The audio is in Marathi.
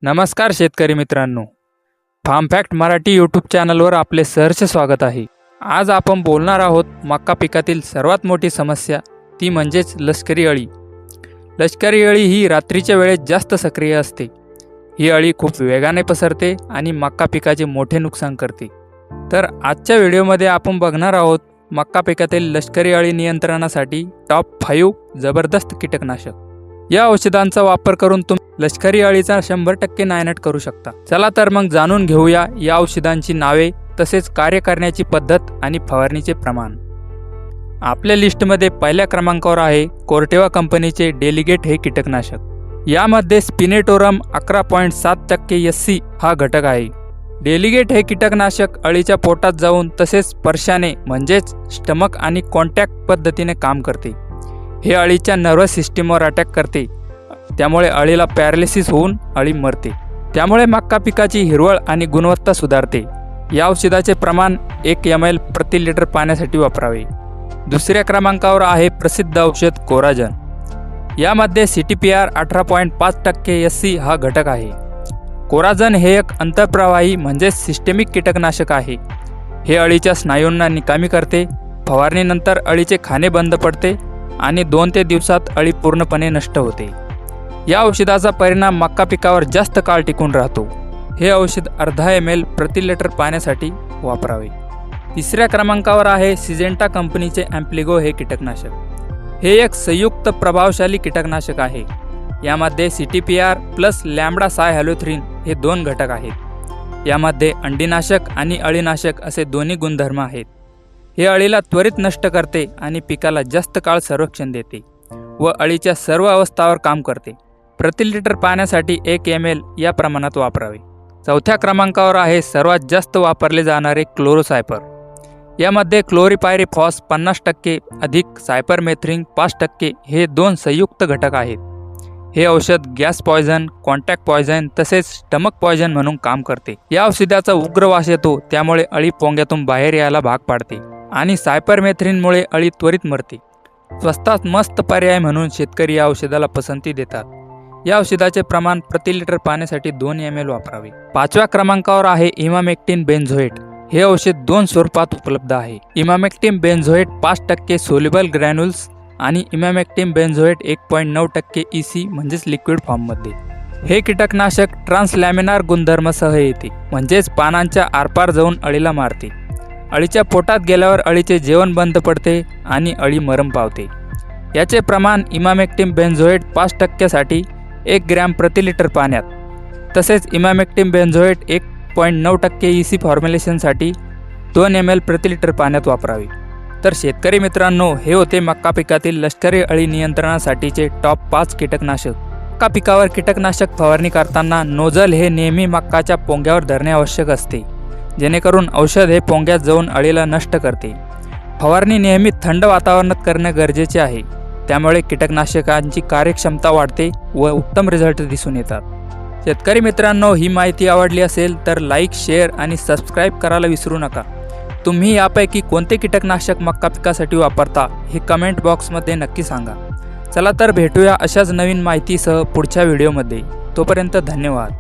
नमस्कार शेतकरी मित्रांनो, फार्म फॅक्ट मराठी यूट्यूब चॅनलवर आपले सहर्ष स्वागत आहे। आज आपण बोलणार आहोत मका पिकातील सर्वात मोठी समस्या, ती म्हणजेच लष्करी अळी। लष्करी अळी ही रात्रीच्या वेळेत जास्त सक्रिय असते। ही अळी खूप वेगाने पसरते आणि मका पिकाचे मोठे नुकसान करते। तर आजच्या व्हिडिओमध्ये आपण बघणार आहोत मका पिकातील लष्करी अळी नियंत्रणासाठी टॉप 5 जबरदस्त कीटकनाशक। या औषधांचा वापर करून तुम्ही लष्करी अळीचा 100% नायनाट करू शकता। चला तर मग जाणून घेऊया या औषधांची नावे, तसेच कार्य करण्याची पद्धत आणि फवारणीचे प्रमाण। आपल्या लिस्टमध्ये पहिल्या क्रमांकावर आहे कोर्टेवा कंपनीचे डेलिगेट हे कीटकनाशक। यामध्ये स्पिनेटोरम 11.7% SC हा घटक आहे। डेलिगेट हे कीटकनाशक अळीच्या पोटात जाऊन तसेच स्पर्शाने म्हणजेच स्टमक आणि कॉन्टॅक्ट पद्धतीने काम करते। हे अळीच्या नर्वस सिस्टीमवर अटॅक करते, त्यामुळे अळीला पॅरालिसिस होऊन अळी मरते। त्यामुळे मका पिकाची हिरवळ आणि गुणवत्ता सुधारते। या औषधाचे प्रमाण 1 ml प्रति लिटर पाण्यासाठी वापरावे। दुसऱ्या क्रमांकावर आहे प्रसिद्ध औषध कोराजन। यामध्ये CTPR 18.5% SC हा घटक आहे। कोराजन हे एक अंतर्प्रवाही म्हणजे सिस्टेमिक कीटकनाशक आहे। हे अळीच्या स्नायूंना निकामी करते। फवारणीनंतर अळीचे खाणे बंद पडते आणि 2 ते दिवसात अळी पूर्णपणे नष्ट होते। या औषधाचा परिणाम मका पिकावर जास्त काळ टिकून राहतो। हे औषध अर्धा ml प्रति लिटर पाण्यासाठी वापरावे। तिसऱ्या क्रमांकावर आहे सिजेंटा कंपनीचे ॲम्प्लिगो हे कीटकनाशक। हे एक संयुक्त प्रभावशाली कीटकनाशक आहे। यामध्ये CTPR प्लस लॅम्बडा सायहॅलोथ्रिन हे 2 घटक आहेत। यामध्ये अंडीनाशक आणि अळीनाशक असे दोन्ही गुणधर्म आहेत। हे अळीला त्वरित नष्ट करते आणि पिकाला जास्त काळ संरक्षण देते व अळीच्या सर्व अवस्थावर काम करते। प्रति लिटर पाण्यासाठी 1 ml या प्रमाणात वापरावे। चौथ्या क्रमांकावर आहे सर्वात जास्त वापरले जाणारे क्लोरोसायपर। यामध्ये क्लोरिपायरिफॉस 50% अधिक सायपरमेथ्रिन 5% हे 2 संयुक्त घटक आहेत। हे औषध गॅस पॉयझन, कॉन्टॅक्ट पॉयझन तसेच स्टमक पॉयझन म्हणून काम करते। या औषधाचा उग्र वास येतो, त्यामुळे अळी पोंग्यातून बाहेर यायला भाग पाडते आणि सायपरमेथ्रिनमुळे अळी त्वरित मरते। स्वस्तात मस्त पर्याय म्हणून शेतकरी या औषधाला पसंती देतात। या औषधाचे प्रमाण प्रति लिटर पाण्यासाठी 2 ml वापरावे। 5व्या क्रमांकावर आहे इमामेक्टिन बेन्झोएट। हे औषध 2 स्वरूपात उपलब्ध आहे। इमामेक्टिन बेन्झोएट 5% सोल्युबल ग्रॅन्युल्स आणि इमामेक्टिन बेन्झोएट 1.9% EC म्हणजेच लिक्विड फॉर्ममध्ये। हे कीटकनाशक ट्रान्सलॅमिनार गुणधर्मासह येते, म्हणजेच पानांच्या आरपार जाऊन अळीला मारते। अळीच्या पोटात गेल्यावर अळीचे जेवण बंद पडते आणि अळी मरण पावते। याचे प्रमाण इमामेक्टिन बेन्झोएट 5% साठी 1 ग्रॅम प्रति लिटर पाण्यात, तसेच इमामेक्टिन बेन्झोएट 1.9% EC फॉर्म्युलेशनसाठी 2 ml प्रति लिटर पाण्यात वापरावे। तर शेतकरी मित्रांनो, हे होते मका पिकातील लष्करी अळी नियंत्रणासाठीचे टॉप 5 कीटकनाशक। मका पिकावर कीटकनाशक फवारणी करताना नोझल हे नेहमी मकाच्या पोंग्यावर धरणे आवश्यक असते, जेणेकरून औषध हे पोंग्यात जाऊन अळीला नष्ट करते। फवारणी नेहमी थंड वातावरणात करणे गरजेचे आहे, त्यामुळे कीटकनाशकांची कार्यक्षमता वाढते व उत्तम रिझल्ट दिसून येतात। शेतकरी मित्रांनो, ही माहिती आवडली असेल तर लाईक, शेअर आणि सबस्क्राईब करायला विसरू नका। तुम्ही यापैकी कोणते कीटकनाशक मका पिकासाठी वापरता हे कमेंट बॉक्समध्ये नक्की सांगा। चला तर भेटूया अशाच नवीन माहितीसह पुढच्या व्हिडिओमध्ये। तोपर्यंत धन्यवाद।